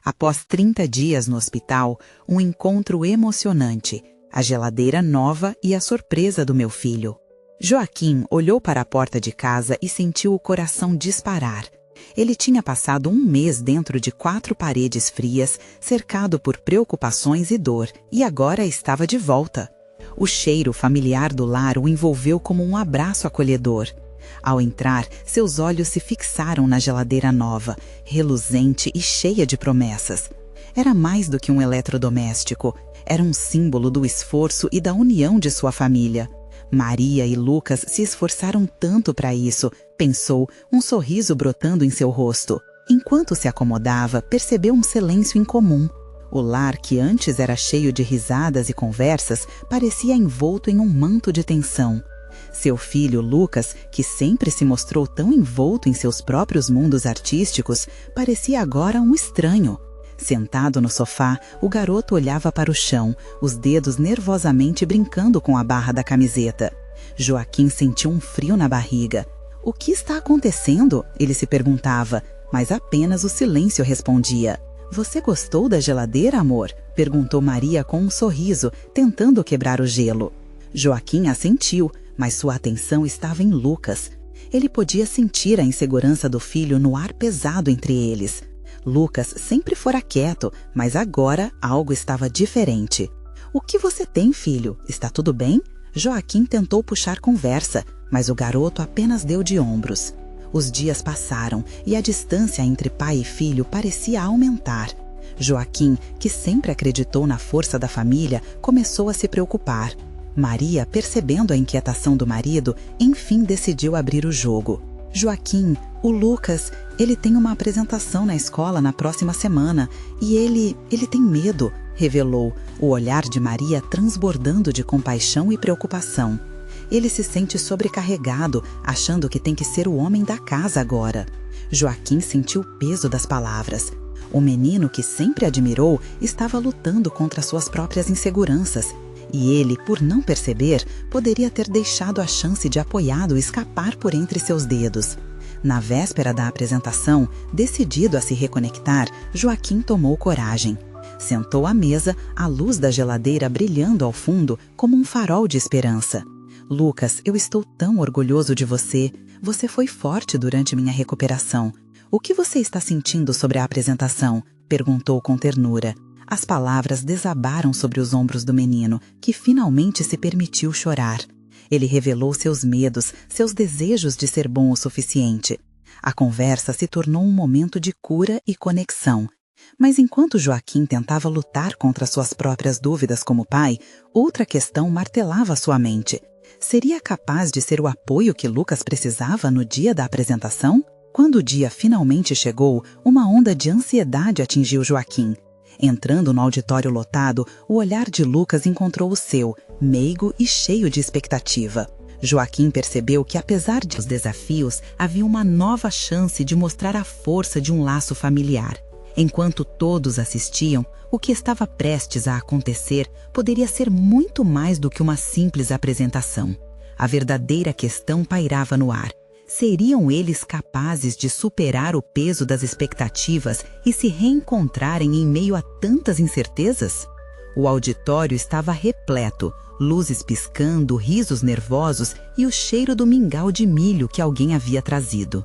Após 30 dias no hospital, um encontro emocionante, a geladeira nova e a surpresa do meu filho. Joaquim olhou para a porta de casa e sentiu o coração disparar. Ele tinha passado 1 mês dentro de 4 paredes frias, cercado por preocupações e dor, e agora estava de volta. O cheiro familiar do lar o envolveu como um abraço acolhedor. Ao entrar, seus olhos se fixaram na geladeira nova, reluzente e cheia de promessas. Era mais do que um eletrodoméstico, era um símbolo do esforço e da união de sua família. Maria e Lucas se esforçaram tanto para isso, pensou, um sorriso brotando em seu rosto. Enquanto se acomodava, percebeu um silêncio incomum. O lar, que antes era cheio de risadas e conversas, parecia envolto em um manto de tensão. Seu filho, Lucas, que sempre se mostrou tão envolto em seus próprios mundos artísticos, parecia agora um estranho. Sentado no sofá, o garoto olhava para o chão, os dedos nervosamente brincando com a barra da camiseta. Joaquim sentiu um frio na barriga. O que está acontecendo? Ele se perguntava, mas apenas o silêncio respondia. Você gostou da geladeira, amor? Perguntou Maria com um sorriso, tentando quebrar o gelo. Joaquim assentiu, mas sua atenção estava em Lucas. Ele podia sentir a insegurança do filho no ar pesado entre eles. Lucas sempre fora quieto, mas agora algo estava diferente. O que você tem, filho? Está tudo bem? Joaquim tentou puxar conversa, mas o garoto apenas deu de ombros. Os dias passaram e a distância entre pai e filho parecia aumentar. Joaquim, que sempre acreditou na força da família, começou a se preocupar. Maria, percebendo a inquietação do marido, enfim decidiu abrir o jogo. Joaquim, o Lucas, ele tem uma apresentação na escola na próxima semana e ele tem medo, revelou, o olhar de Maria transbordando de compaixão e preocupação. Ele se sente sobrecarregado, achando que tem que ser o homem da casa agora. Joaquim sentiu o peso das palavras. O menino que sempre admirou estava lutando contra suas próprias inseguranças. E ele, por não perceber, poderia ter deixado a chance de apoiá-lo escapar por entre seus dedos. Na véspera da apresentação, decidido a se reconectar, Joaquim tomou coragem. Sentou à mesa, a luz da geladeira brilhando ao fundo como um farol de esperança. Lucas, eu estou tão orgulhoso de você. Você foi forte durante minha recuperação. O que você está sentindo sobre a apresentação? Perguntou com ternura. As palavras desabaram sobre os ombros do menino, que finalmente se permitiu chorar. Ele revelou seus medos, seus desejos de ser bom o suficiente. A conversa se tornou um momento de cura e conexão. Mas enquanto Joaquim tentava lutar contra suas próprias dúvidas como pai, outra questão martelava sua mente. Seria capaz de ser o apoio que Lucas precisava no dia da apresentação? Quando o dia finalmente chegou, uma onda de ansiedade atingiu Joaquim. Entrando no auditório lotado, o olhar de Lucas encontrou o seu, meigo e cheio de expectativa. Joaquim percebeu que, apesar dos desafios, havia uma nova chance de mostrar a força de um laço familiar. Enquanto todos assistiam, o que estava prestes a acontecer poderia ser muito mais do que uma simples apresentação. A verdadeira questão pairava no ar. Seriam eles capazes de superar o peso das expectativas e se reencontrarem em meio a tantas incertezas? O auditório estava repleto, luzes piscando, risos nervosos e o cheiro do mingau de milho que alguém havia trazido.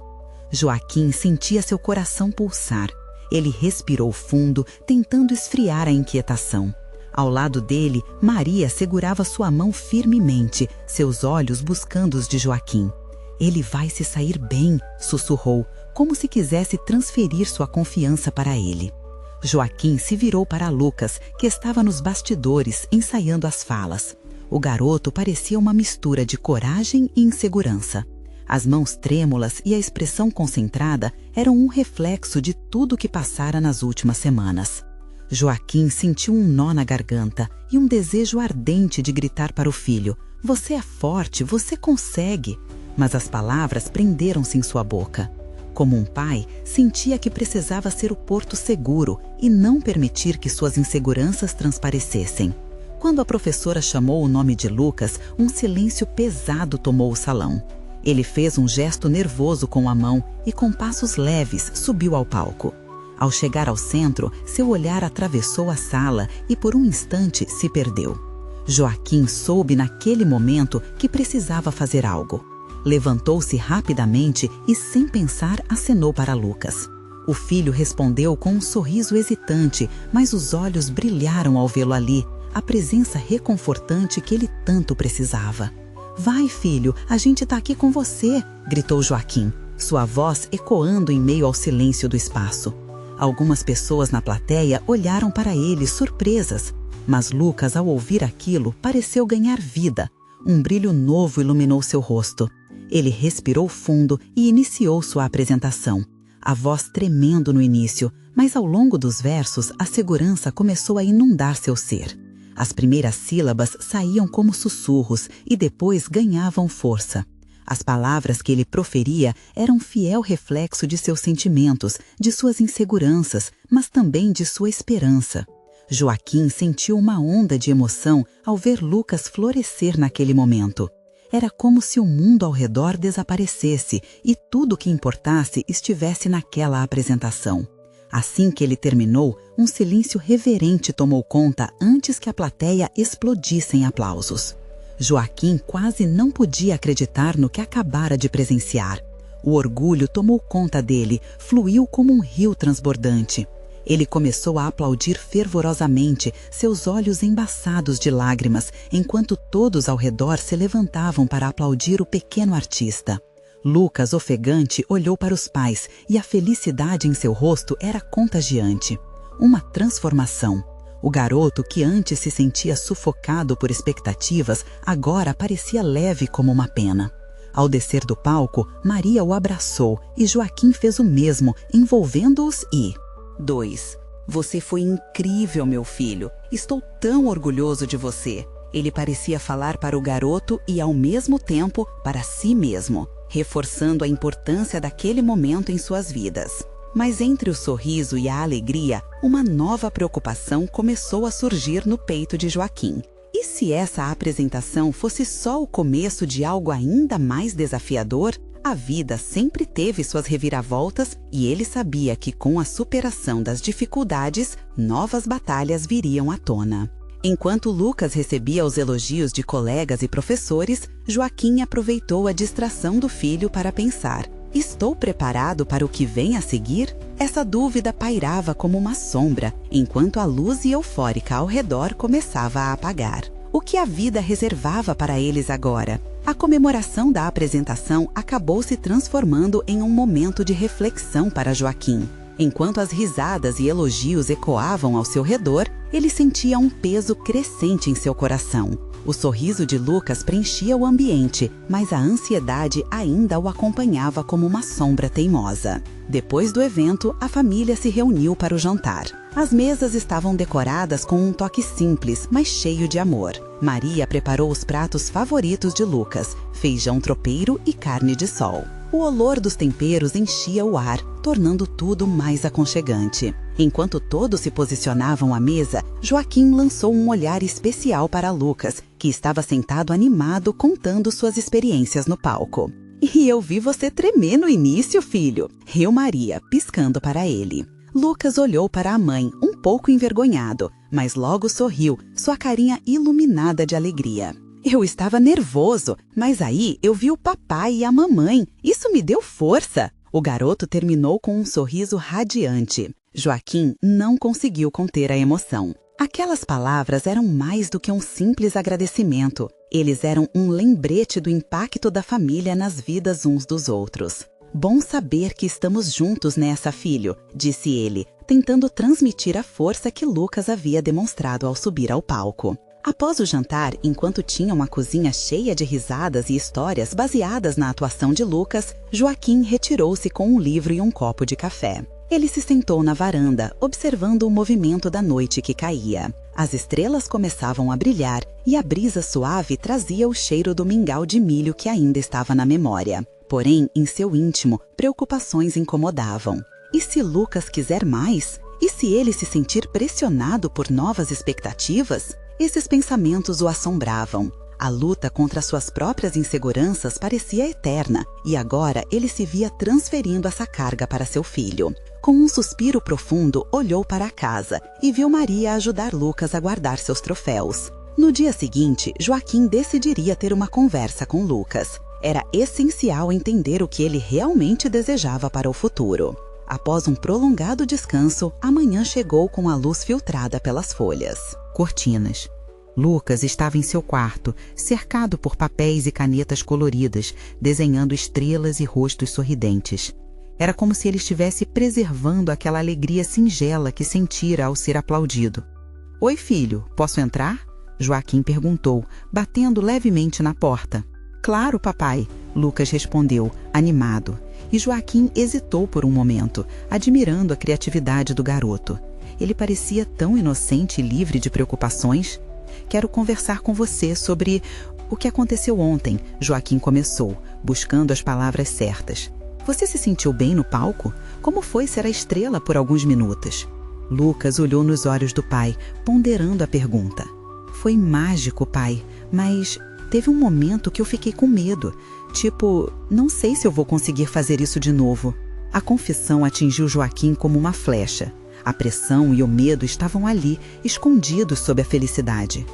Joaquim sentia seu coração pulsar. Ele respirou fundo, tentando esfriar a inquietação. Ao lado dele, Maria segurava sua mão firmemente, seus olhos buscando os de Joaquim. Ele vai se sair bem, sussurrou, como se quisesse transferir sua confiança para ele. Joaquim se virou para Lucas, que estava nos bastidores, ensaiando as falas. O garoto parecia uma mistura de coragem e insegurança. As mãos trêmulas e a expressão concentrada eram um reflexo de tudo o que passara nas últimas semanas. Joaquim sentiu um nó na garganta e um desejo ardente de gritar para o filho: "Você é forte, você consegue!" Mas as palavras prenderam-se em sua boca. Como um pai, sentia que precisava ser o porto seguro e não permitir que suas inseguranças transparecessem. Quando a professora chamou o nome de Lucas, um silêncio pesado tomou o salão. Ele fez um gesto nervoso com a mão e, com passos leves, subiu ao palco. Ao chegar ao centro, seu olhar atravessou a sala e por um instante se perdeu. Joaquim soube naquele momento que precisava fazer algo. Levantou-se rapidamente e, sem pensar, acenou para Lucas. O filho respondeu com um sorriso hesitante, mas os olhos brilharam ao vê-lo ali, a presença reconfortante que ele tanto precisava. "Vai, filho, a gente está aqui com você", gritou Joaquim, sua voz ecoando em meio ao silêncio do espaço. Algumas pessoas na plateia olharam para ele, surpresas, mas Lucas, ao ouvir aquilo, pareceu ganhar vida. Um brilho novo iluminou seu rosto. Ele respirou fundo e iniciou sua apresentação. A voz tremendo no início, mas ao longo dos versos a segurança começou a inundar seu ser. As primeiras sílabas saíam como sussurros e depois ganhavam força. As palavras que ele proferia eram fiel reflexo de seus sentimentos, de suas inseguranças, mas também de sua esperança. Joaquim sentiu uma onda de emoção ao ver Lucas florescer naquele momento. Era como se o mundo ao redor desaparecesse e tudo o que importasse estivesse naquela apresentação. Assim que ele terminou, um silêncio reverente tomou conta antes que a plateia explodisse em aplausos. Joaquim quase não podia acreditar no que acabara de presenciar. O orgulho tomou conta dele, fluiu como um rio transbordante. Ele começou a aplaudir fervorosamente, seus olhos embaçados de lágrimas, enquanto todos ao redor se levantavam para aplaudir o pequeno artista. Lucas, ofegante, olhou para os pais e a felicidade em seu rosto era contagiante. Uma transformação. O garoto, que antes se sentia sufocado por expectativas, agora parecia leve como uma pena. Ao descer do palco, Maria o abraçou e Joaquim fez o mesmo, envolvendo-os e... 2. Você foi incrível, meu filho. Estou tão orgulhoso de você. Ele parecia falar para o garoto e, ao mesmo tempo, para si mesmo, reforçando a importância daquele momento em suas vidas. Mas entre o sorriso e a alegria, uma nova preocupação começou a surgir no peito de Joaquim. E se essa apresentação fosse só o começo de algo ainda mais desafiador? A vida sempre teve suas reviravoltas e ele sabia que com a superação das dificuldades, novas batalhas viriam à tona. Enquanto Lucas recebia os elogios de colegas e professores, Joaquim aproveitou a distração do filho para pensar: estou preparado para o que vem a seguir? Essa dúvida pairava como uma sombra, enquanto a luz eufórica ao redor começava a apagar. O que a vida reservava para eles agora? A comemoração da apresentação acabou se transformando em um momento de reflexão para Joaquim. Enquanto as risadas e elogios ecoavam ao seu redor, ele sentia um peso crescente em seu coração. O sorriso de Lucas preenchia o ambiente, mas a ansiedade ainda o acompanhava como uma sombra teimosa. Depois do evento, a família se reuniu para o jantar. As mesas estavam decoradas com um toque simples, mas cheio de amor. Maria preparou os pratos favoritos de Lucas: feijão tropeiro e carne de sol. O olor dos temperos enchia o ar, tornando tudo mais aconchegante. Enquanto todos se posicionavam à mesa, Joaquim lançou um olhar especial para Lucas, que estava sentado animado contando suas experiências no palco. "E eu vi você tremer no início, filho", riu Maria, piscando para ele. Lucas olhou para a mãe, um pouco envergonhado, mas logo sorriu, sua carinha iluminada de alegria. "Eu estava nervoso, mas aí eu vi o papai e a mamãe. Isso me deu força." O garoto terminou com um sorriso radiante. Joaquim não conseguiu conter a emoção. Aquelas palavras eram mais do que um simples agradecimento. Eles eram um lembrete do impacto da família nas vidas uns dos outros. "Bom saber que estamos juntos nessa, filho", disse ele, tentando transmitir a força que Lucas havia demonstrado ao subir ao palco. Após o jantar, enquanto tinham uma cozinha cheia de risadas e histórias baseadas na atuação de Lucas, Joaquim retirou-se com um livro e um copo de café. Ele se sentou na varanda, observando o movimento da noite que caía. As estrelas começavam a brilhar e a brisa suave trazia o cheiro do mingau de milho que ainda estava na memória. Porém, em seu íntimo, preocupações incomodavam. E se Lucas quiser mais? E se ele se sentir pressionado por novas expectativas? Esses pensamentos o assombravam. A luta contra suas próprias inseguranças parecia eterna, e agora ele se via transferindo essa carga para seu filho. Com um suspiro profundo, olhou para a casa e viu Maria ajudar Lucas a guardar seus troféus. No dia seguinte, Joaquim decidiria ter uma conversa com Lucas. Era essencial entender o que ele realmente desejava para o futuro. Após um prolongado descanso, a manhã chegou com a luz filtrada pelas folhas. Cortinas. Lucas estava em seu quarto, cercado por papéis e canetas coloridas, desenhando estrelas e rostos sorridentes. Era como se ele estivesse preservando aquela alegria singela que sentira ao ser aplaudido. — Oi, filho, posso entrar? Joaquim perguntou, batendo levemente na porta. — Claro, papai, Lucas respondeu, animado. E Joaquim hesitou por um momento, admirando a criatividade do garoto. Ele parecia tão inocente e livre de preocupações. — Quero conversar com você sobre o que aconteceu ontem, Joaquim começou, buscando as palavras certas. Você se sentiu bem no palco? Como foi ser a estrela por alguns minutos? Lucas olhou nos olhos do pai, ponderando a pergunta. Foi mágico, pai, mas teve um momento que eu fiquei com medo. Tipo, não sei se eu vou conseguir fazer isso de novo. A confissão atingiu Joaquim como uma flecha. A pressão e o medo estavam ali, escondidos sob a felicidade.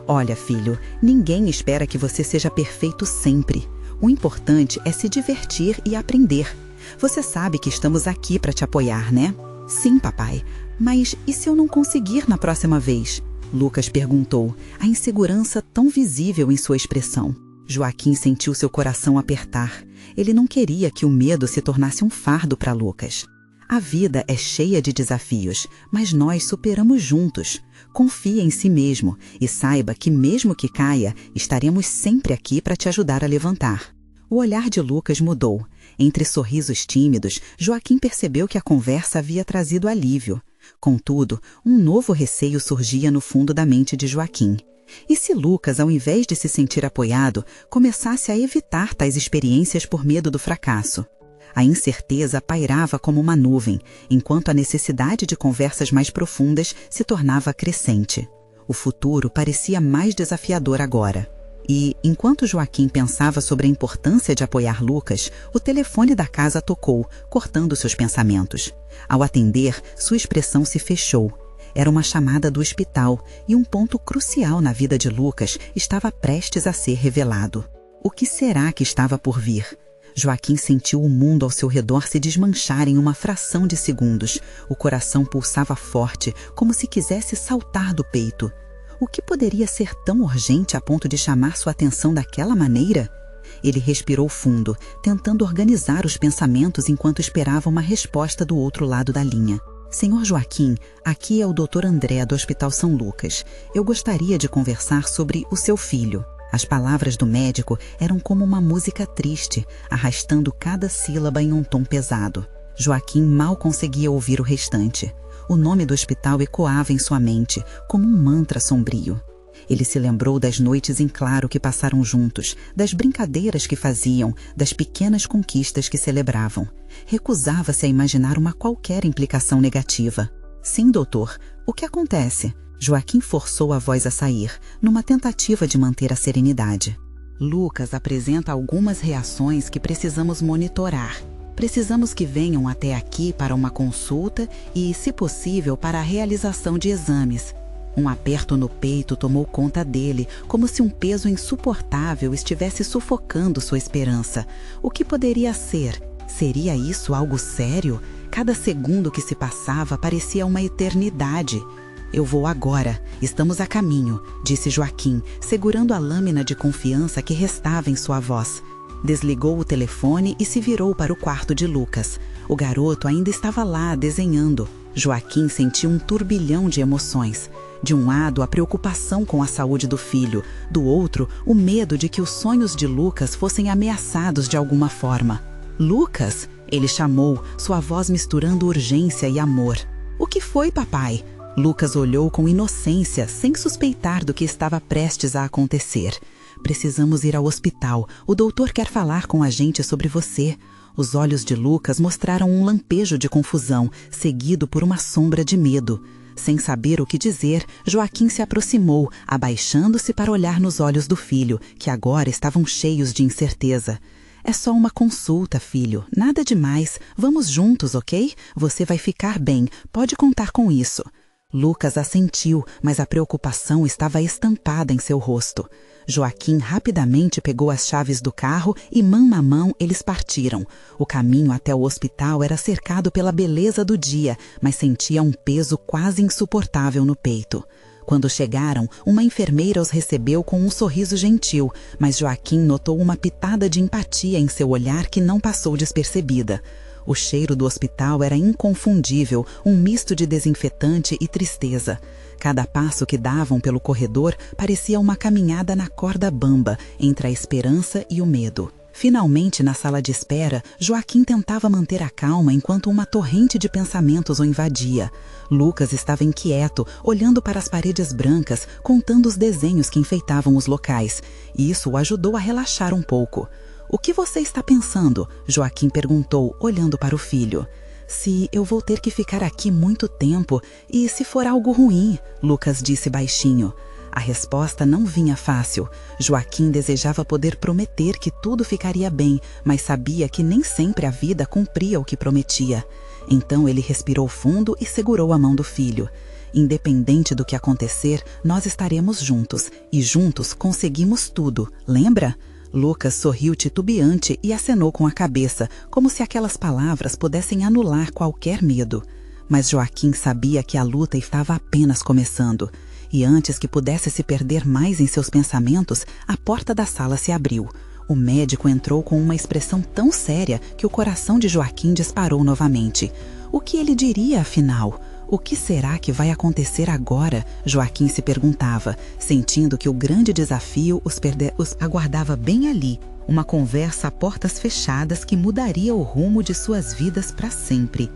Olha, filho, ninguém espera que você seja perfeito sempre. O importante é se divertir e aprender. Você sabe que estamos aqui para te apoiar, né? Sim, papai. Mas e se eu não conseguir na próxima vez? Lucas perguntou, a insegurança tão visível em sua expressão. Joaquim sentiu seu coração apertar. Ele não queria que o medo se tornasse um fardo para Lucas. A vida é cheia de desafios, mas nós superamos juntos. Confie em si mesmo e saiba que mesmo que caia, estaremos sempre aqui para te ajudar a levantar. O olhar de Lucas mudou. Entre sorrisos tímidos, Joaquim percebeu que a conversa havia trazido alívio. Contudo, um novo receio surgia no fundo da mente de Joaquim. E se Lucas, ao invés de se sentir apoiado, começasse a evitar tais experiências por medo do fracasso? A incerteza pairava como uma nuvem, enquanto a necessidade de conversas mais profundas se tornava crescente. O futuro parecia mais desafiador agora. E, enquanto Joaquim pensava sobre a importância de apoiar Lucas, o telefone da casa tocou, cortando seus pensamentos. Ao atender, sua expressão se fechou. Era uma chamada do hospital e um ponto crucial na vida de Lucas estava prestes a ser revelado. O que será que estava por vir? Joaquim sentiu o mundo ao seu redor se desmanchar em uma fração de segundos. O coração pulsava forte, como se quisesse saltar do peito. O que poderia ser tão urgente a ponto de chamar sua atenção daquela maneira? Ele respirou fundo, tentando organizar os pensamentos enquanto esperava uma resposta do outro lado da linha. Senhor Joaquim, aqui é o Dr. André do Hospital São Lucas. Eu gostaria de conversar sobre o seu filho. As palavras do médico eram como uma música triste, arrastando cada sílaba em um tom pesado. Joaquim mal conseguia ouvir o restante. O nome do hospital ecoava em sua mente, como um mantra sombrio. Ele se lembrou das noites em claro que passaram juntos, das brincadeiras que faziam, das pequenas conquistas que celebravam. Recusava-se a imaginar uma qualquer implicação negativa. Sim, doutor, o que acontece? Joaquim forçou a voz a sair, numa tentativa de manter a serenidade. Lucas apresenta algumas reações que precisamos monitorar. Precisamos que venham até aqui para uma consulta e, se possível, para a realização de exames. Um aperto no peito tomou conta dele, como se um peso insuportável estivesse sufocando sua esperança. O que poderia ser? Seria isso algo sério? Cada segundo que se passava parecia uma eternidade. Eu vou agora. Estamos a caminho, disse Joaquim, segurando a lâmina de confiança que restava em sua voz. Desligou o telefone e se virou para o quarto de Lucas. O garoto ainda estava lá, desenhando. Joaquim sentiu um turbilhão de emoções. De um lado, a preocupação com a saúde do filho. Do outro, o medo de que os sonhos de Lucas fossem ameaçados de alguma forma. Lucas! Ele chamou, sua voz misturando urgência e amor. O que foi, papai? Lucas olhou com inocência, sem suspeitar do que estava prestes a acontecer. Precisamos ir ao hospital. O doutor quer falar com a gente sobre você. Os olhos de Lucas mostraram um lampejo de confusão, seguido por uma sombra de medo. Sem saber o que dizer, Joaquim se aproximou, abaixando-se para olhar nos olhos do filho, que agora estavam cheios de incerteza. É só uma consulta, filho. Nada demais. Vamos juntos, ok? Você vai ficar bem. Pode contar com isso. Lucas assentiu, mas a preocupação estava estampada em seu rosto. Joaquim rapidamente pegou as chaves do carro e, mão a mão, eles partiram. O caminho até o hospital era cercado pela beleza do dia, mas sentia um peso quase insuportável no peito. Quando chegaram, uma enfermeira os recebeu com um sorriso gentil, mas Joaquim notou uma pitada de empatia em seu olhar que não passou despercebida. O cheiro do hospital era inconfundível, um misto de desinfetante e tristeza. Cada passo que davam pelo corredor parecia uma caminhada na corda bamba, entre a esperança e o medo. Finalmente, na sala de espera, Joaquim tentava manter a calma enquanto uma torrente de pensamentos o invadia. Lucas estava inquieto, olhando para as paredes brancas, contando os desenhos que enfeitavam os locais, e isso o ajudou a relaxar um pouco. "O que você está pensando?" Joaquim perguntou, olhando para o filho. "Se eu vou ter que ficar aqui muito tempo, e se for algo ruim?" Lucas disse baixinho. A resposta não vinha fácil. Joaquim desejava poder prometer que tudo ficaria bem, mas sabia que nem sempre a vida cumpria o que prometia. Então ele respirou fundo e segurou a mão do filho. "Independente do que acontecer, nós estaremos juntos, e juntos conseguimos tudo, lembra?" Lucas sorriu titubeante e acenou com a cabeça, como se aquelas palavras pudessem anular qualquer medo. Mas Joaquim sabia que a luta estava apenas começando. E antes que pudesse se perder mais em seus pensamentos, a porta da sala se abriu. O médico entrou com uma expressão tão séria que o coração de Joaquim disparou novamente. O que ele diria, afinal? O que será que vai acontecer agora? Joaquim se perguntava, sentindo que o grande desafio os aguardava bem ali. Uma conversa a portas fechadas que mudaria o rumo de suas vidas para sempre.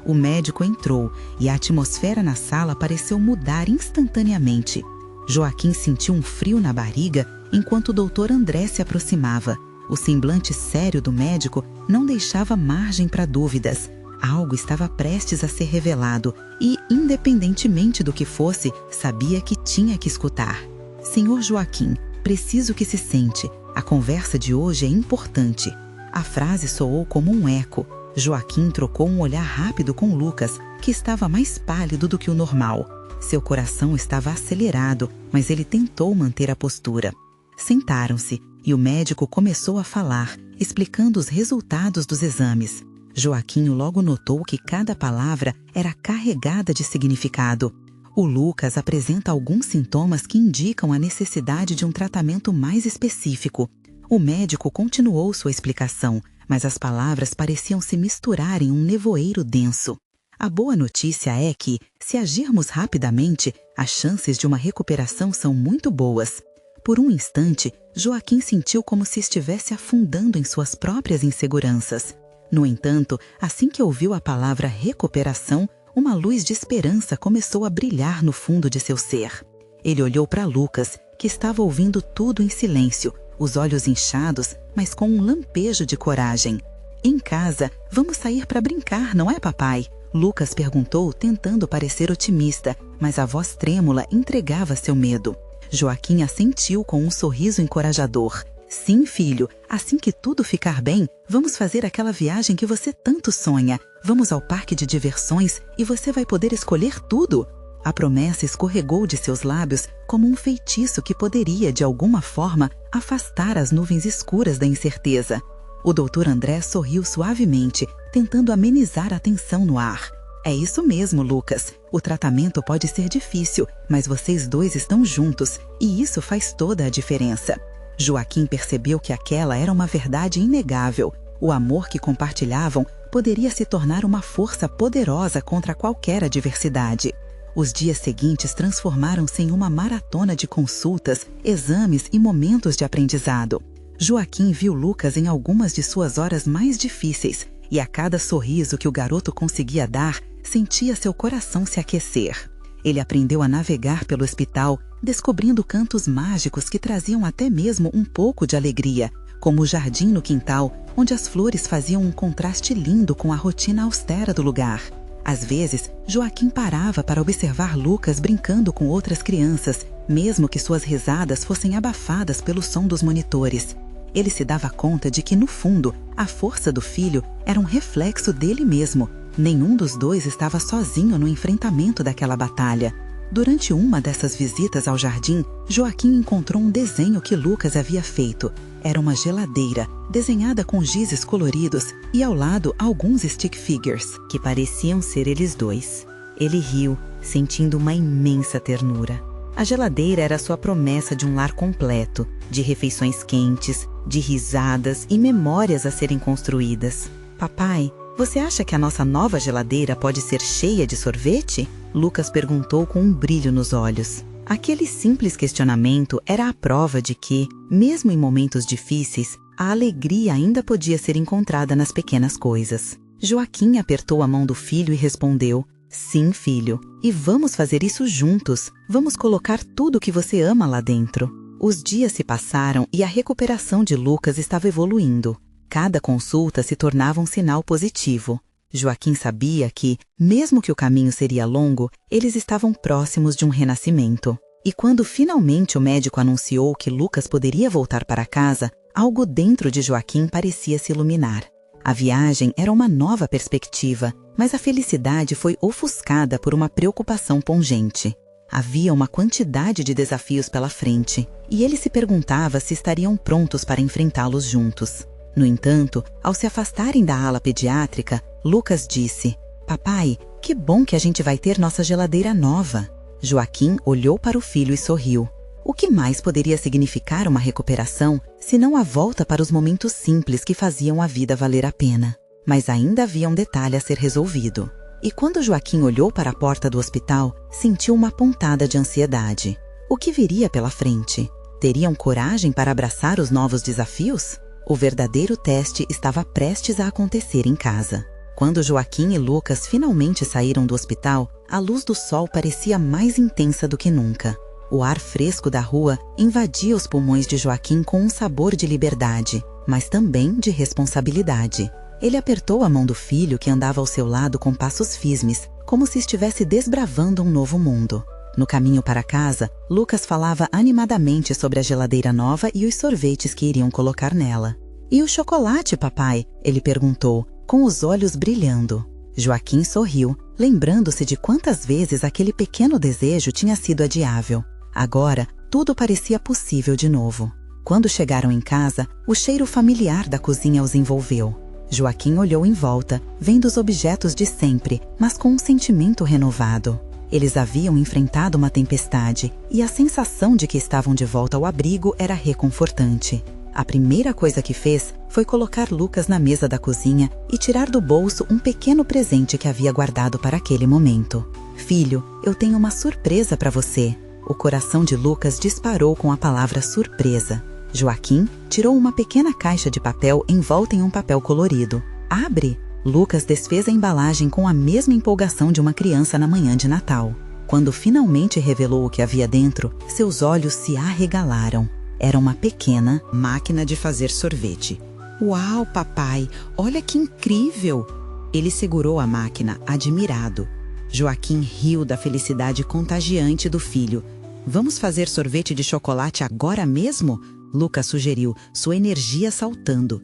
O médico entrou e a atmosfera na sala pareceu mudar instantaneamente. Joaquim sentiu um frio na barriga enquanto o Dr. André se aproximava. O semblante sério do médico não deixava margem para dúvidas. Algo estava prestes a ser revelado e, independentemente do que fosse, sabia que tinha que escutar. "Senhor Joaquim, preciso que se sente. A conversa de hoje é importante." A frase soou como um eco. Joaquim trocou um olhar rápido com Lucas, que estava mais pálido do que o normal. Seu coração estava acelerado, mas ele tentou manter a postura. Sentaram-se e o médico começou a falar, explicando os resultados dos exames. Joaquim logo notou que cada palavra era carregada de significado. O Lucas apresenta alguns sintomas que indicam a necessidade de um tratamento mais específico. O médico continuou sua explicação, mas as palavras pareciam se misturar em um nevoeiro denso. A boa notícia é que, se agirmos rapidamente, as chances de uma recuperação são muito boas. Por um instante, Joaquim sentiu como se estivesse afundando em suas próprias inseguranças. No entanto, assim que ouviu a palavra recuperação, uma luz de esperança começou a brilhar no fundo de seu ser. Ele olhou para Lucas, que estava ouvindo tudo em silêncio, os olhos inchados, mas com um lampejo de coragem. "Em casa, vamos sair para brincar, não é, papai?" Lucas perguntou, tentando parecer otimista, mas a voz trêmula entregava seu medo. Joaquim assentiu com um sorriso encorajador. "Sim, filho, assim que tudo ficar bem, vamos fazer aquela viagem que você tanto sonha. Vamos ao parque de diversões e você vai poder escolher tudo." A promessa escorregou de seus lábios como um feitiço que poderia, de alguma forma, afastar as nuvens escuras da incerteza. O Dr. André sorriu suavemente, tentando amenizar a tensão no ar. "É isso mesmo, Lucas. O tratamento pode ser difícil, mas vocês dois estão juntos, e isso faz toda a diferença." Joaquim percebeu que aquela era uma verdade inegável. O amor que compartilhavam poderia se tornar uma força poderosa contra qualquer adversidade. Os dias seguintes transformaram-se em uma maratona de consultas, exames e momentos de aprendizado. Joaquim viu Lucas em algumas de suas horas mais difíceis, e a cada sorriso que o garoto conseguia dar, sentia seu coração se aquecer. Ele aprendeu a navegar pelo hospital, descobrindo cantos mágicos que traziam até mesmo um pouco de alegria, como o jardim no quintal, onde as flores faziam um contraste lindo com a rotina austera do lugar. Às vezes, Joaquim parava para observar Lucas brincando com outras crianças, mesmo que suas risadas fossem abafadas pelo som dos monitores. Ele se dava conta de que, no fundo, a força do filho era um reflexo dele mesmo. Nenhum dos dois estava sozinho no enfrentamento daquela batalha. Durante uma dessas visitas ao jardim, Joaquim encontrou um desenho que Lucas havia feito. Era uma geladeira, desenhada com gizes coloridos e ao lado alguns stick figures, que pareciam ser eles dois. Ele riu, sentindo uma imensa ternura. A geladeira era sua promessa de um lar completo, de refeições quentes, de risadas e memórias a serem construídas. Papai, você acha que a nossa nova geladeira pode ser cheia de sorvete? Lucas perguntou com um brilho nos olhos. Aquele simples questionamento era a prova de que, mesmo em momentos difíceis, a alegria ainda podia ser encontrada nas pequenas coisas. Joaquim apertou a mão do filho e respondeu: "Sim, filho, e vamos fazer isso juntos. Vamos colocar tudo o que você ama lá dentro." Os dias se passaram e a recuperação de Lucas estava evoluindo. Cada consulta se tornava um sinal positivo. Joaquim sabia que, mesmo que o caminho seria longo, eles estavam próximos de um renascimento. E quando finalmente o médico anunciou que Lucas poderia voltar para casa, algo dentro de Joaquim parecia se iluminar. A viagem era uma nova perspectiva, mas a felicidade foi ofuscada por uma preocupação pungente. Havia uma quantidade de desafios pela frente, e ele se perguntava se estariam prontos para enfrentá-los juntos. No entanto, ao se afastarem da ala pediátrica, Lucas disse: "Papai, que bom que a gente vai ter nossa geladeira nova." Joaquim olhou para o filho e sorriu. O que mais poderia significar uma recuperação, senão a volta para os momentos simples que faziam a vida valer a pena? Mas ainda havia um detalhe a ser resolvido. E quando Joaquim olhou para a porta do hospital, sentiu uma pontada de ansiedade. O que viria pela frente? Teriam coragem para abraçar os novos desafios? O verdadeiro teste estava prestes a acontecer em casa. Quando Joaquim e Lucas finalmente saíram do hospital, a luz do sol parecia mais intensa do que nunca. O ar fresco da rua invadia os pulmões de Joaquim com um sabor de liberdade, mas também de responsabilidade. Ele apertou a mão do filho que andava ao seu lado com passos firmes, como se estivesse desbravando um novo mundo. No caminho para casa, Lucas falava animadamente sobre a geladeira nova e os sorvetes que iriam colocar nela. "E o chocolate, papai?" ele perguntou, com os olhos brilhando. Joaquim sorriu, lembrando-se de quantas vezes aquele pequeno desejo tinha sido adiável. Agora, tudo parecia possível de novo. Quando chegaram em casa, o cheiro familiar da cozinha os envolveu. Joaquim olhou em volta, vendo os objetos de sempre, mas com um sentimento renovado. Eles haviam enfrentado uma tempestade e a sensação de que estavam de volta ao abrigo era reconfortante. A primeira coisa que fez foi colocar Lucas na mesa da cozinha e tirar do bolso um pequeno presente que havia guardado para aquele momento. "Filho, eu tenho uma surpresa para você." O coração de Lucas disparou com a palavra surpresa. Joaquim tirou uma pequena caixa de papel envolta em um papel colorido. "Abre!" Lucas desfez a embalagem com a mesma empolgação de uma criança na manhã de Natal. Quando finalmente revelou o que havia dentro, seus olhos se arregalaram. Era uma pequena máquina de fazer sorvete. "Uau, papai! Olha que incrível!" Ele segurou a máquina, admirado. Joaquim riu da felicidade contagiante do filho. "Vamos fazer sorvete de chocolate agora mesmo?" Lucas sugeriu, sua energia saltando.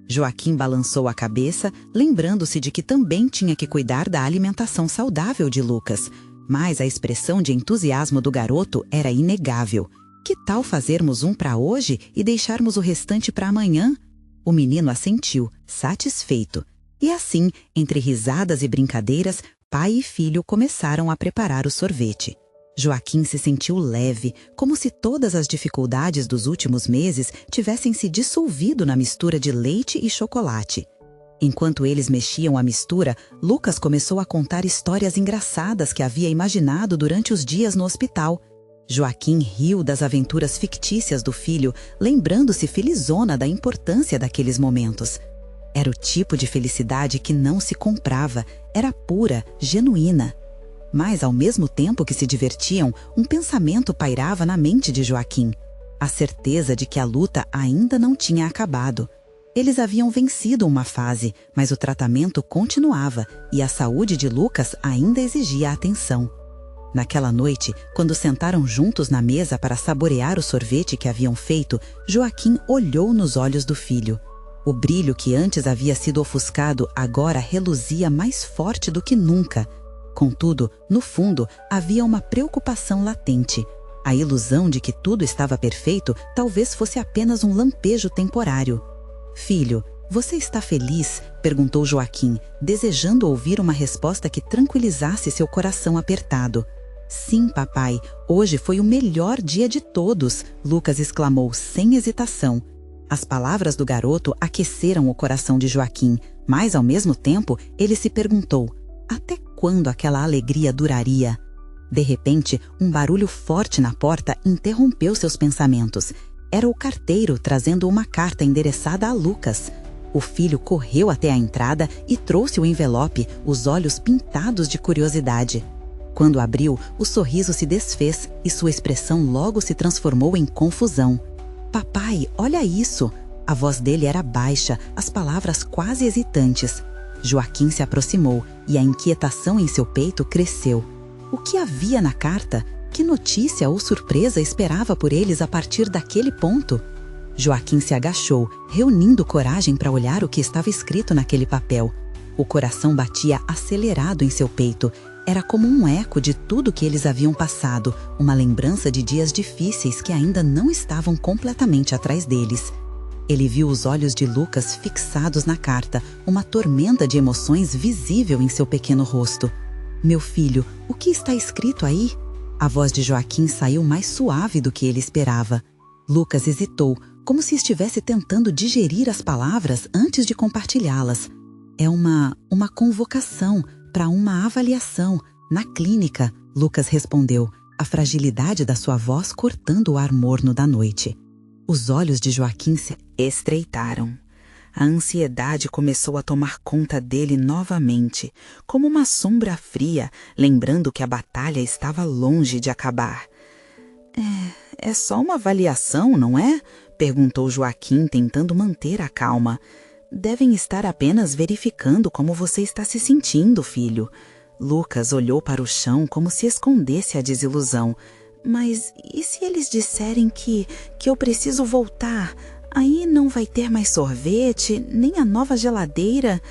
Joaquim balançou a cabeça, lembrando-se de que também tinha que cuidar da alimentação saudável de Lucas. Mas a expressão de entusiasmo do garoto era inegável. "Que tal fazermos um para hoje e deixarmos o restante para amanhã?" O menino assentiu, satisfeito. E assim, entre risadas e brincadeiras, pai e filho começaram a preparar o sorvete. Joaquim se sentiu leve, como se todas as dificuldades dos últimos meses tivessem se dissolvido na mistura de leite e chocolate. Enquanto eles mexiam a mistura, Lucas começou a contar histórias engraçadas que havia imaginado durante os dias no hospital. Joaquim riu das aventuras fictícias do filho, lembrando-se felizona da importância daqueles momentos. Era o tipo de felicidade que não se comprava, era pura, genuína. Mas, ao mesmo tempo que se divertiam, um pensamento pairava na mente de Joaquim. A certeza de que a luta ainda não tinha acabado. Eles haviam vencido uma fase, mas o tratamento continuava e a saúde de Lucas ainda exigia atenção. Naquela noite, quando sentaram juntos na mesa para saborear o sorvete que haviam feito, Joaquim olhou nos olhos do filho. O brilho que antes havia sido ofuscado agora reluzia mais forte do que nunca. Contudo, no fundo, havia uma preocupação latente. A ilusão de que tudo estava perfeito talvez fosse apenas um lampejo temporário. "Filho, você está feliz?", perguntou Joaquim, desejando ouvir uma resposta que tranquilizasse seu coração apertado. "Sim, papai, hoje foi o melhor dia de todos", Lucas exclamou sem hesitação. As palavras do garoto aqueceram o coração de Joaquim, mas, ao mesmo tempo, ele se perguntou: até quando aquela alegria duraria? De repente, um barulho forte na porta interrompeu seus pensamentos. Era o carteiro trazendo uma carta endereçada a Lucas. O filho correu até a entrada e trouxe o envelope, os olhos pintados de curiosidade. Quando abriu, o sorriso se desfez e sua expressão logo se transformou em confusão. "Papai, olha isso!" A voz dele era baixa, as palavras quase hesitantes. Joaquim se aproximou e a inquietação em seu peito cresceu. O que havia na carta? Que notícia ou surpresa esperava por eles a partir daquele ponto? Joaquim se agachou, reunindo coragem para olhar o que estava escrito naquele papel. O coração batia acelerado em seu peito. Era como um eco de tudo que eles haviam passado, uma lembrança de dias difíceis que ainda não estavam completamente atrás deles. Ele viu os olhos de Lucas fixados na carta, uma tormenta de emoções visível em seu pequeno rosto. "Meu filho, o que está escrito aí?" A voz de Joaquim saiu mais suave do que ele esperava. Lucas hesitou, como se estivesse tentando digerir as palavras antes de compartilhá-las. "É uma convocação para uma avaliação na clínica", Lucas respondeu, a fragilidade da sua voz cortando o ar morno da noite. Os olhos de Joaquim se estreitaram. A ansiedade começou a tomar conta dele novamente, como uma sombra fria, lembrando que a batalha estava longe de acabar. É só uma avaliação, não é?" perguntou Joaquim, tentando manter a calma. "Devem estar apenas verificando como você está se sentindo, filho." Lucas olhou para o chão como se escondesse a desilusão. "Mas e se eles disserem que eu preciso voltar? Aí não vai ter mais sorvete, nem a nova geladeira?"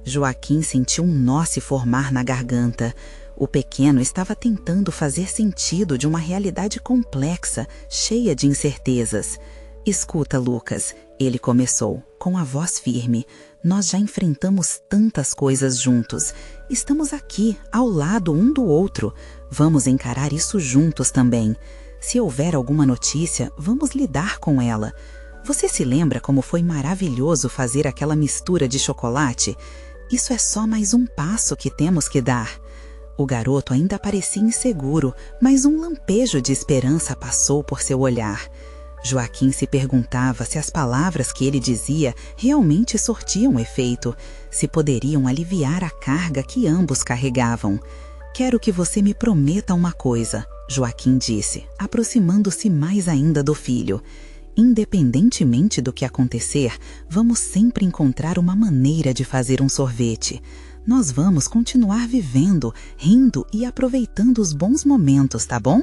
Joaquim sentiu um nó se formar na garganta. O pequeno estava tentando fazer sentido de uma realidade complexa, cheia de incertezas. "Escuta, Lucas", ele começou, com a voz firme. "Nós já enfrentamos tantas coisas juntos. Estamos aqui, ao lado um do outro. Vamos encarar isso juntos também. Se houver alguma notícia, vamos lidar com ela. Você se lembra como foi maravilhoso fazer aquela mistura de chocolate? Isso é só mais um passo que temos que dar." O garoto ainda parecia inseguro, mas um lampejo de esperança passou por seu olhar. Joaquim se perguntava se as palavras que ele dizia realmente sortiam efeito, se poderiam aliviar a carga que ambos carregavam. "Quero que você me prometa uma coisa", Joaquim disse, aproximando-se mais ainda do filho. "Independentemente do que acontecer, vamos sempre encontrar uma maneira de fazer um sorvete. Nós vamos continuar vivendo, rindo e aproveitando os bons momentos, tá bom?"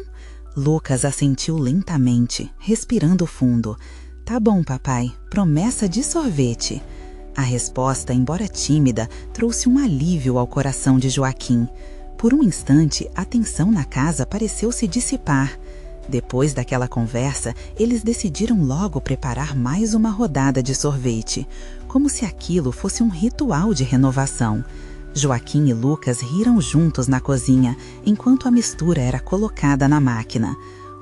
Lucas assentiu lentamente, respirando fundo. "Tá bom, papai. Promessa de sorvete." A resposta, embora tímida, trouxe um alívio ao coração de Joaquim. Por um instante, a tensão na casa pareceu se dissipar. Depois daquela conversa, eles decidiram logo preparar mais uma rodada de sorvete, como se aquilo fosse um ritual de renovação. Joaquim e Lucas riram juntos na cozinha, enquanto a mistura era colocada na máquina.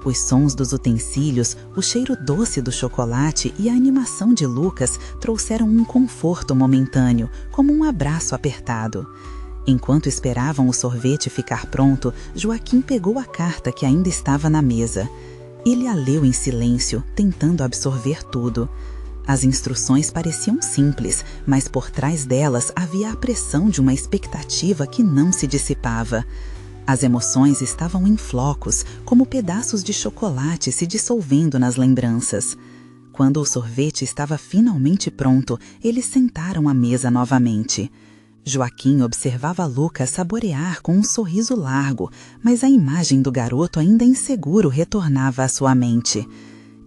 Os sons dos utensílios, o cheiro doce do chocolate e a animação de Lucas trouxeram um conforto momentâneo, como um abraço apertado. Enquanto esperavam o sorvete ficar pronto, Joaquim pegou a carta que ainda estava na mesa. Ele a leu em silêncio, tentando absorver tudo. As instruções pareciam simples, mas por trás delas havia a pressão de uma expectativa que não se dissipava. As emoções estavam em flocos, como pedaços de chocolate se dissolvendo nas lembranças. Quando o sorvete estava finalmente pronto, eles sentaram à mesa novamente. Joaquim observava Lucas saborear com um sorriso largo, mas a imagem do garoto ainda inseguro retornava à sua mente.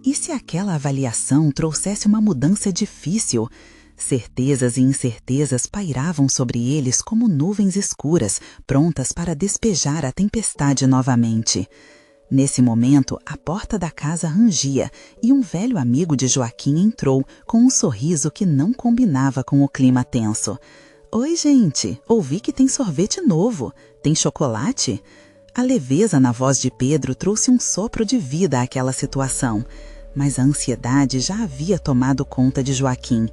E se aquela avaliação trouxesse uma mudança difícil? Certezas e incertezas pairavam sobre eles como nuvens escuras, prontas para despejar a tempestade novamente. Nesse momento, a porta da casa rangia e um velho amigo de Joaquim entrou com um sorriso que não combinava com o clima tenso. Oi, gente, ouvi que tem sorvete novo. Tem chocolate? A leveza na voz de Pedro trouxe um sopro de vida àquela situação. Mas a ansiedade já havia tomado conta de Joaquim,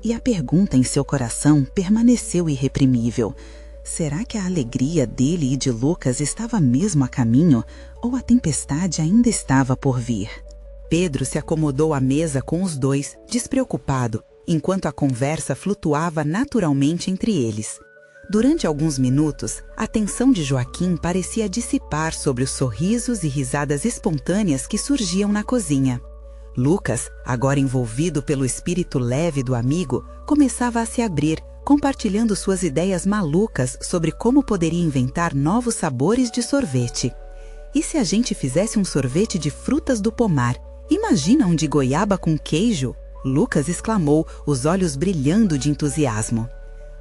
e a pergunta em seu coração permaneceu irreprimível. Será que a alegria dele e de Lucas estava mesmo a caminho, ou a tempestade ainda estava por vir? Pedro se acomodou à mesa com os dois, despreocupado, enquanto a conversa flutuava naturalmente entre eles. Durante alguns minutos, a tensão de Joaquim parecia dissipar sobre os sorrisos e risadas espontâneas que surgiam na cozinha. Lucas, agora envolvido pelo espírito leve do amigo, começava a se abrir, compartilhando suas ideias malucas sobre como poderia inventar novos sabores de sorvete. E se a gente fizesse um sorvete de frutas do pomar? Imagina um de goiaba com queijo? Lucas exclamou, os olhos brilhando de entusiasmo.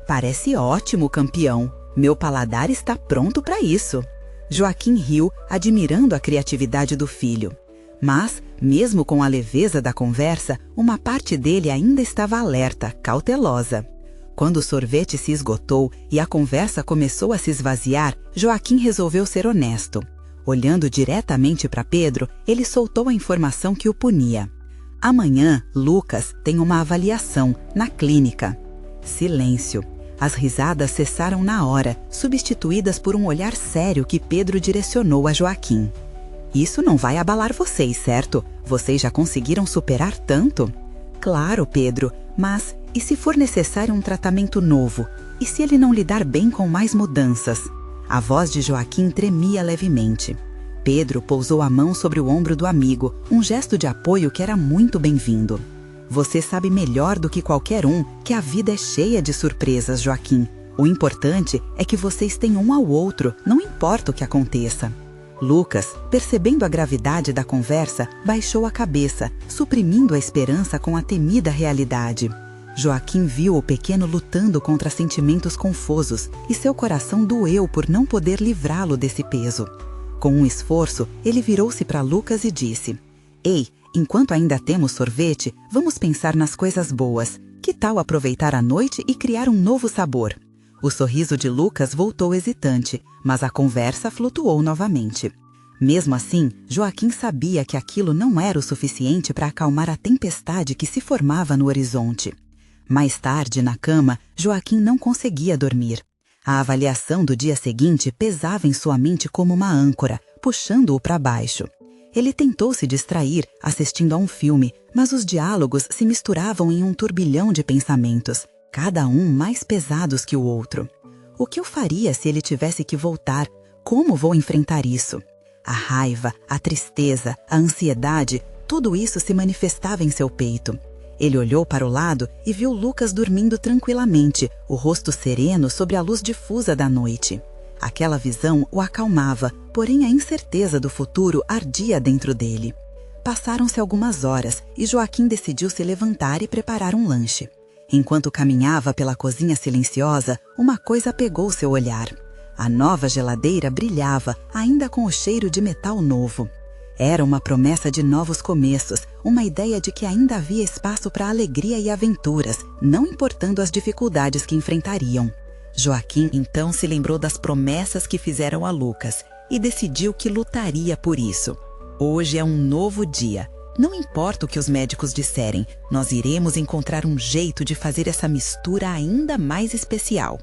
Parece ótimo, campeão. Meu paladar está pronto para isso. Joaquim riu, admirando a criatividade do filho. Mas, mesmo com a leveza da conversa, uma parte dele ainda estava alerta, cautelosa. Quando o sorvete se esgotou e a conversa começou a se esvaziar, Joaquim resolveu ser honesto. Olhando diretamente para Pedro, ele soltou a informação que o punia. Amanhã, Lucas tem uma avaliação na clínica. Silêncio. As risadas cessaram na hora, substituídas por um olhar sério que Pedro direcionou a Joaquim. Isso não vai abalar vocês, certo? Vocês já conseguiram superar tanto? Claro, Pedro, mas e se for necessário um tratamento novo? E se ele não lidar bem com mais mudanças? A voz de Joaquim tremia levemente. Pedro pousou a mão sobre o ombro do amigo, um gesto de apoio que era muito bem-vindo. Você sabe melhor do que qualquer um que a vida é cheia de surpresas, Joaquim. O importante é que vocês tenham um ao outro, não importa o que aconteça. Lucas, percebendo a gravidade da conversa, baixou a cabeça, suprimindo a esperança com a temida realidade. Joaquim viu o pequeno lutando contra sentimentos confusos e seu coração doeu por não poder livrá-lo desse peso. Com um esforço, ele virou-se para Lucas e disse: Ei, enquanto ainda temos sorvete, vamos pensar nas coisas boas. Que tal aproveitar a noite e criar um novo sabor? O sorriso de Lucas voltou hesitante, mas a conversa flutuou novamente. Mesmo assim, Joaquim sabia que aquilo não era o suficiente para acalmar a tempestade que se formava no horizonte. Mais tarde, na cama, Joaquim não conseguia dormir. A avaliação do dia seguinte pesava em sua mente como uma âncora, puxando-o para baixo. Ele tentou se distrair assistindo a um filme, mas os diálogos se misturavam em um turbilhão de pensamentos, cada um mais pesados que o outro. O que eu faria se ele tivesse que voltar? Como vou enfrentar isso? A raiva, a tristeza, a ansiedade, tudo isso se manifestava em seu peito. Ele olhou para o lado e viu Lucas dormindo tranquilamente, o rosto sereno sob a luz difusa da noite. Aquela visão o acalmava, porém a incerteza do futuro ardia dentro dele. Passaram-se algumas horas e Joaquim decidiu se levantar e preparar um lanche. Enquanto caminhava pela cozinha silenciosa, uma coisa pegou seu olhar. A nova geladeira brilhava, ainda com o cheiro de metal novo. Era uma promessa de novos começos, uma ideia de que ainda havia espaço para alegria e aventuras, não importando as dificuldades que enfrentariam. Joaquim então se lembrou das promessas que fizeram a Lucas e decidiu que lutaria por isso. Hoje é um novo dia. Não importa o que os médicos disserem, nós iremos encontrar um jeito de fazer essa mistura ainda mais especial.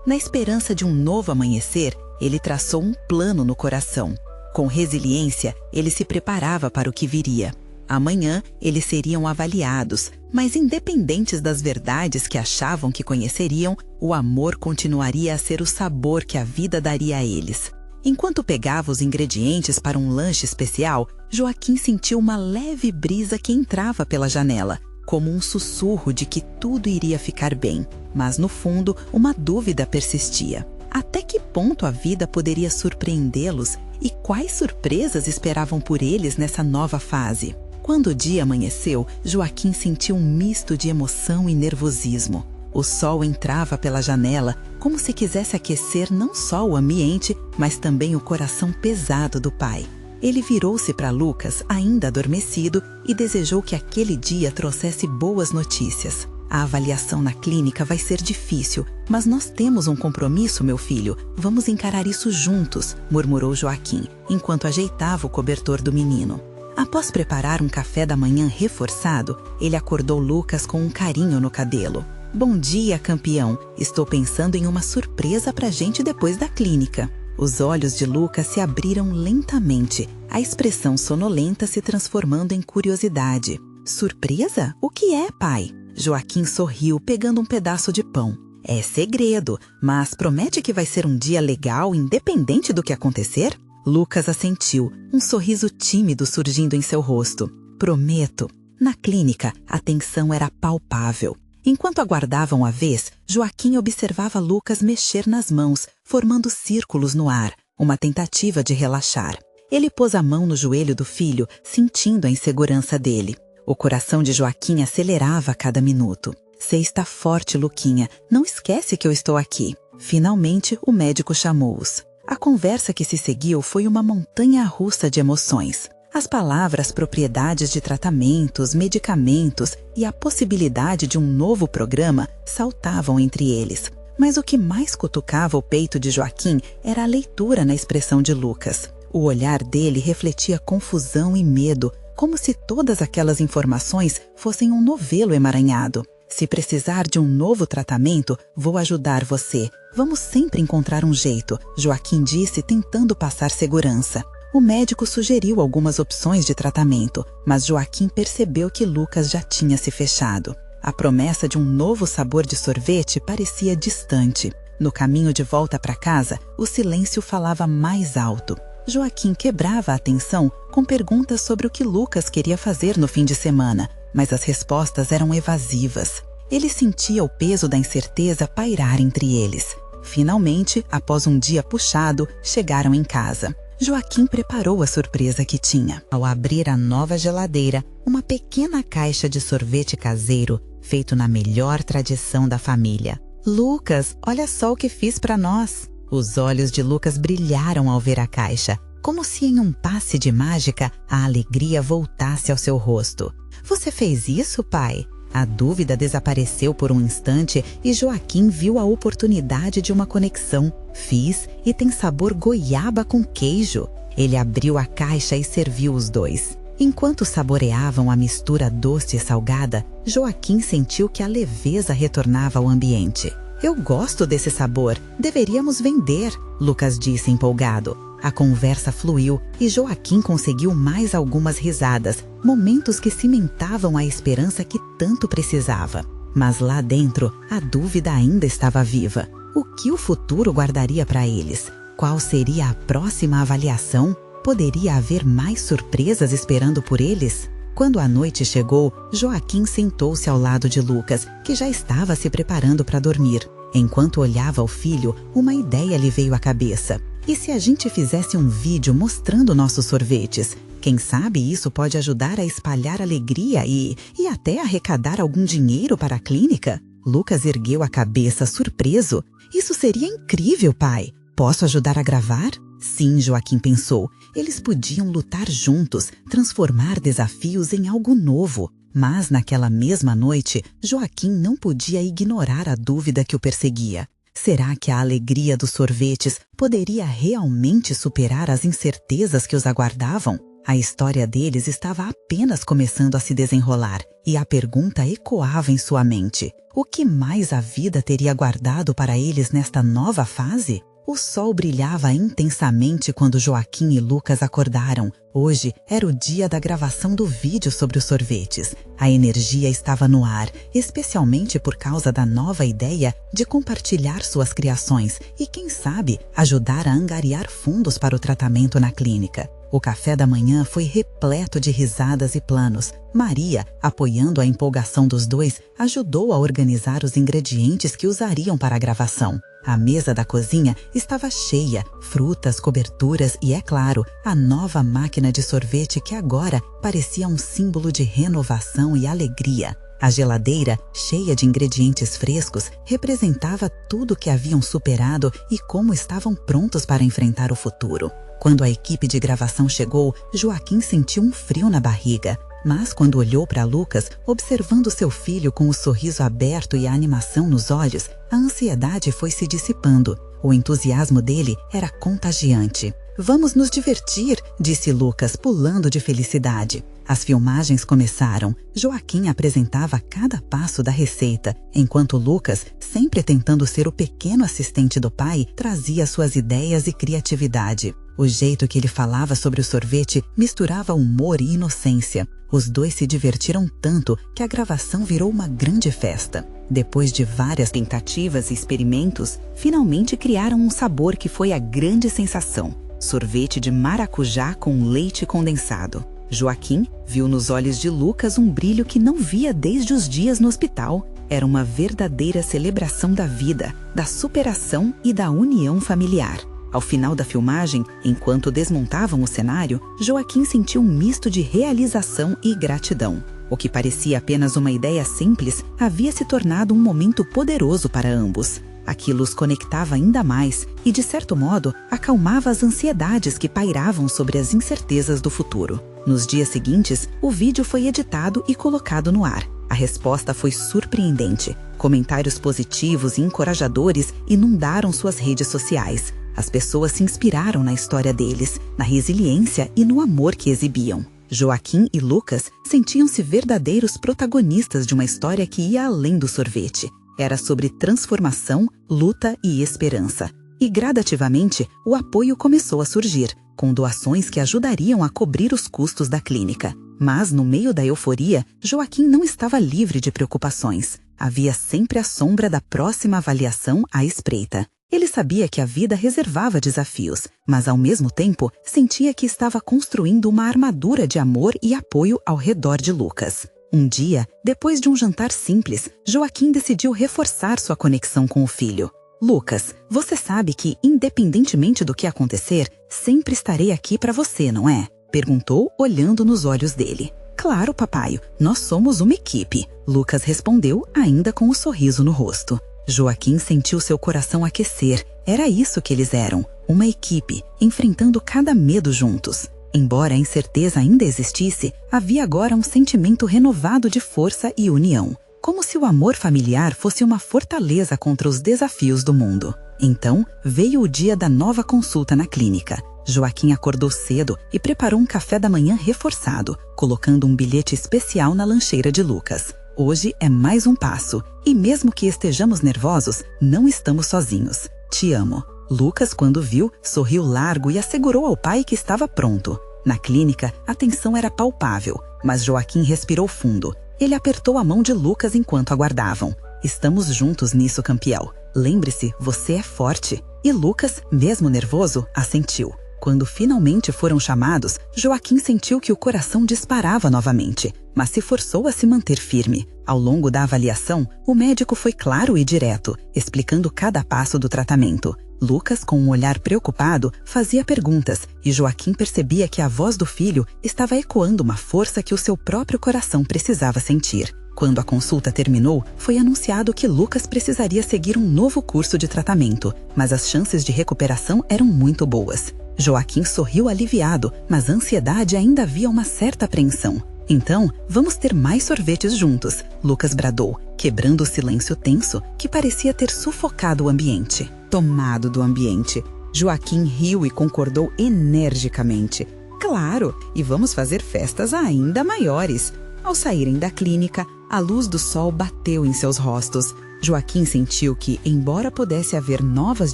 Na esperança de um novo amanhecer, ele traçou um plano no coração. Com resiliência, ele se preparava para o que viria. Amanhã, eles seriam avaliados, mas independentes das verdades que achavam que conheceriam, o amor continuaria a ser o sabor que a vida daria a eles. Enquanto pegava os ingredientes para um lanche especial, Joaquim sentiu uma leve brisa que entrava pela janela, como um sussurro de que tudo iria ficar bem. Mas no fundo, uma dúvida persistia. Até que ponto a vida poderia surpreendê-los e quais surpresas esperavam por eles nessa nova fase? Quando o dia amanheceu, Joaquim sentiu um misto de emoção e nervosismo. O sol entrava pela janela, como se quisesse aquecer não só o ambiente, mas também o coração pesado do pai. Ele virou-se para Lucas, ainda adormecido, e desejou que aquele dia trouxesse boas notícias. A avaliação na clínica vai ser difícil, mas nós temos um compromisso, meu filho. Vamos encarar isso juntos, murmurou Joaquim, enquanto ajeitava o cobertor do menino. Após preparar um café da manhã reforçado, ele acordou Lucas com um carinho no cabelo. Bom dia, campeão. Estou pensando em uma surpresa pra gente depois da clínica. Os olhos de Lucas se abriram lentamente, a expressão sonolenta se transformando em curiosidade. Surpresa? O que é, pai? Joaquim sorriu, pegando um pedaço de pão. É segredo, mas promete que vai ser um dia legal, independente do que acontecer? Lucas assentiu, um sorriso tímido surgindo em seu rosto. Prometo. Na clínica, a tensão era palpável. Enquanto aguardavam a vez, Joaquim observava Lucas mexer nas mãos, formando círculos no ar, uma tentativa de relaxar. Ele pôs a mão no joelho do filho, sentindo a insegurança dele. O coração de Joaquim acelerava a cada minuto. Você está forte, Luquinha. Não esquece que eu estou aqui. Finalmente, o médico chamou-os. A conversa que se seguiu foi uma montanha-russa de emoções. As palavras propriedades de tratamentos, medicamentos e a possibilidade de um novo programa saltavam entre eles. Mas o que mais cutucava o peito de Joaquim era a leitura na expressão de Lucas. O olhar dele refletia confusão e medo, como se todas aquelas informações fossem um novelo emaranhado. Se precisar de um novo tratamento, vou ajudar você. Vamos sempre encontrar um jeito, Joaquim disse, tentando passar segurança. O médico sugeriu algumas opções de tratamento, mas Joaquim percebeu que Lucas já tinha se fechado. A promessa de um novo sabor de sorvete parecia distante. No caminho de volta para casa, o silêncio falava mais alto. Joaquim quebrava a atenção com perguntas sobre o que Lucas queria fazer no fim de semana, mas as respostas eram evasivas. Ele sentia o peso da incerteza pairar entre eles. Finalmente, após um dia puxado, chegaram em casa. Joaquim preparou a surpresa que tinha. Ao abrir a nova geladeira, uma pequena caixa de sorvete caseiro, feito na melhor tradição da família. Lucas, olha só o que fiz para nós. Os olhos de Lucas brilharam ao ver a caixa, como se em um passe de mágica a alegria voltasse ao seu rosto. Você fez isso, pai? A dúvida desapareceu por um instante e Joaquim viu a oportunidade de uma conexão. Fiz e tem sabor goiaba com queijo. Ele abriu a caixa e serviu os dois. Enquanto saboreavam a mistura doce e salgada, Joaquim sentiu que a leveza retornava ao ambiente. Eu gosto desse sabor, deveríamos vender, Lucas disse empolgado. A conversa fluiu e Joaquim conseguiu mais algumas risadas, momentos que cimentavam a esperança que tanto precisava. Mas lá dentro, a dúvida ainda estava viva. O que o futuro guardaria para eles? Qual seria a próxima avaliação? Poderia haver mais surpresas esperando por eles? Quando a noite chegou, Joaquim sentou-se ao lado de Lucas, que já estava se preparando para dormir. Enquanto olhava o filho, uma ideia lhe veio à cabeça. E se a gente fizesse um vídeo mostrando nossos sorvetes? Quem sabe isso pode ajudar a espalhar alegria e até arrecadar algum dinheiro para a clínica? Lucas ergueu a cabeça, surpreso. Isso seria incrível, pai. Posso ajudar a gravar? Sim, Joaquim pensou. Eles podiam lutar juntos, transformar desafios em algo novo. Mas naquela mesma noite, Joaquim não podia ignorar a dúvida que o perseguia. Será que a alegria dos sorvetes poderia realmente superar as incertezas que os aguardavam? A história deles estava apenas começando a se desenrolar e a pergunta ecoava em sua mente. O que mais a vida teria guardado para eles nesta nova fase? O sol brilhava intensamente quando Joaquim e Lucas acordaram. Hoje era o dia da gravação do vídeo sobre os sorvetes. A energia estava no ar, especialmente por causa da nova ideia de compartilhar suas criações e, quem sabe, ajudar a angariar fundos para o tratamento na clínica. O café da manhã foi repleto de risadas e planos. Maria, apoiando a empolgação dos dois, ajudou a organizar os ingredientes que usariam para a gravação. A mesa da cozinha estava cheia, frutas, coberturas e, é claro, a nova máquina de sorvete que agora parecia um símbolo de renovação e alegria. A geladeira, cheia de ingredientes frescos, representava tudo que haviam superado e como estavam prontos para enfrentar o futuro. Quando a equipe de gravação chegou, Joaquim sentiu um frio na barriga. Mas quando olhou para Lucas, observando seu filho com o sorriso aberto e a animação nos olhos, a ansiedade foi se dissipando. O entusiasmo dele era contagiante. "Vamos nos divertir", disse Lucas, pulando de felicidade. As filmagens começaram. Joaquim apresentava cada passo da receita, enquanto Lucas, sempre tentando ser o pequeno assistente do pai, trazia suas ideias e criatividade. O jeito que ele falava sobre o sorvete misturava humor e inocência. Os dois se divertiram tanto que a gravação virou uma grande festa. Depois de várias tentativas e experimentos, finalmente criaram um sabor que foi a grande sensação: sorvete de maracujá com leite condensado. Joaquim viu nos olhos de Lucas um brilho que não via desde os dias no hospital. Era uma verdadeira celebração da vida, da superação e da união familiar. Ao final da filmagem, enquanto desmontavam o cenário, Joaquim sentiu um misto de realização e gratidão. O que parecia apenas uma ideia simples havia se tornado um momento poderoso para ambos. Aquilo os conectava ainda mais e, de certo modo, acalmava as ansiedades que pairavam sobre as incertezas do futuro. Nos dias seguintes, o vídeo foi editado e colocado no ar. A resposta foi surpreendente. Comentários positivos e encorajadores inundaram suas redes sociais. As pessoas se inspiraram na história deles, na resiliência e no amor que exibiam. Joaquim e Lucas sentiam-se verdadeiros protagonistas de uma história que ia além do sorvete. Era sobre transformação, luta e esperança. E gradativamente, o apoio começou a surgir, com doações que ajudariam a cobrir os custos da clínica. Mas, no meio da euforia, Joaquim não estava livre de preocupações. Havia sempre a sombra da próxima avaliação à espreita. Ele sabia que a vida reservava desafios, mas ao mesmo tempo sentia que estava construindo uma armadura de amor e apoio ao redor de Lucas. Um dia, depois de um jantar simples, Joaquim decidiu reforçar sua conexão com o filho. "Lucas, você sabe que, independentemente do que acontecer, sempre estarei aqui para você, não é?", perguntou, olhando nos olhos dele. "Claro, papai, nós somos uma equipe", Lucas respondeu, ainda com um sorriso no rosto. Joaquim sentiu seu coração aquecer. Era isso que eles eram, uma equipe, enfrentando cada medo juntos. Embora a incerteza ainda existisse, havia agora um sentimento renovado de força e união, como se o amor familiar fosse uma fortaleza contra os desafios do mundo. Então, veio o dia da nova consulta na clínica. Joaquim acordou cedo e preparou um café da manhã reforçado, colocando um bilhete especial na lancheira de Lucas. "Hoje é mais um passo, e mesmo que estejamos nervosos, não estamos sozinhos. Te amo." Lucas, quando viu, sorriu largo e assegurou ao pai que estava pronto. Na clínica, a tensão era palpável, mas Joaquim respirou fundo. Ele apertou a mão de Lucas enquanto aguardavam. "Estamos juntos nisso, campeão. Lembre-se, você é forte." E Lucas, mesmo nervoso, assentiu. Quando finalmente foram chamados, Joaquim sentiu que o coração disparava novamente, mas se forçou a se manter firme. Ao longo da avaliação, o médico foi claro e direto, explicando cada passo do tratamento. Lucas, com um olhar preocupado, fazia perguntas, e Joaquim percebia que a voz do filho estava ecoando uma força que o seu próprio coração precisava sentir. Quando a consulta terminou, foi anunciado que Lucas precisaria seguir um novo curso de tratamento, mas as chances de recuperação eram muito boas. Joaquim sorriu aliviado, mas a ansiedade ainda havia uma certa apreensão. "Então, vamos ter mais sorvetes juntos", Lucas bradou, quebrando o silêncio tenso que parecia ter sufocado o ambiente. Tomado do ambiente, Joaquim riu e concordou energicamente. "Claro, e vamos fazer festas ainda maiores." Ao saírem da clínica, a luz do sol bateu em seus rostos. Joaquim sentiu que, embora pudesse haver novas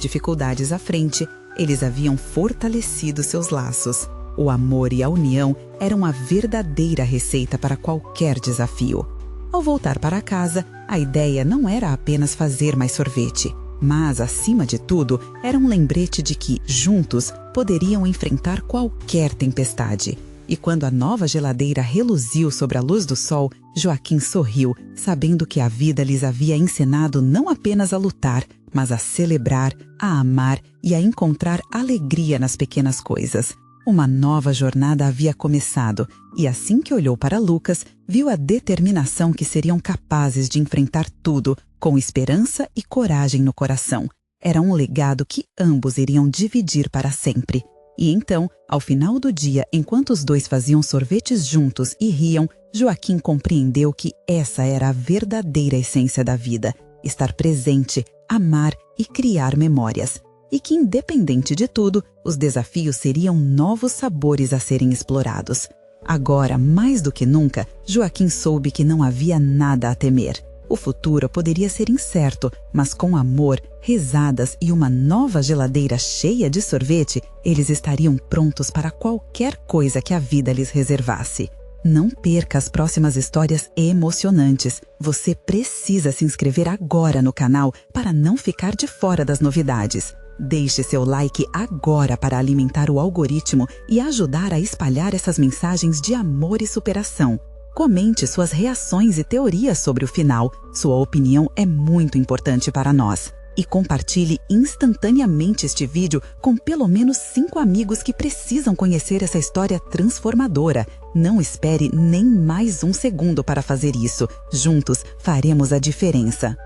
dificuldades à frente, eles haviam fortalecido seus laços. O amor e a união eram a verdadeira receita para qualquer desafio. Ao voltar para casa, a ideia não era apenas fazer mais sorvete, mas, acima de tudo, era um lembrete de que, juntos, poderiam enfrentar qualquer tempestade. E quando a nova geladeira reluziu sobre a luz do sol, Joaquim sorriu, sabendo que a vida lhes havia ensinado não apenas a lutar, mas a celebrar, a amar e a encontrar alegria nas pequenas coisas. Uma nova jornada havia começado, e assim que olhou para Lucas, viu a determinação que seriam capazes de enfrentar tudo, com esperança e coragem no coração. Era um legado que ambos iriam dividir para sempre. E então, ao final do dia, enquanto os dois faziam sorvetes juntos e riam, Joaquim compreendeu que essa era a verdadeira essência da vida: estar presente, amar e criar memórias. E que, independente de tudo, os desafios seriam novos sabores a serem explorados. Agora, mais do que nunca, Joaquim soube que não havia nada a temer. O futuro poderia ser incerto, mas com amor, risadas e uma nova geladeira cheia de sorvete, eles estariam prontos para qualquer coisa que a vida lhes reservasse. Não perca as próximas histórias emocionantes. Você precisa se inscrever agora no canal para não ficar de fora das novidades. Deixe seu like agora para alimentar o algoritmo e ajudar a espalhar essas mensagens de amor e superação. Comente suas reações e teorias sobre o final. Sua opinião é muito importante para nós. E compartilhe instantaneamente este vídeo com pelo menos 5 amigos que precisam conhecer essa história transformadora. Não espere nem mais um segundo para fazer isso. Juntos faremos a diferença.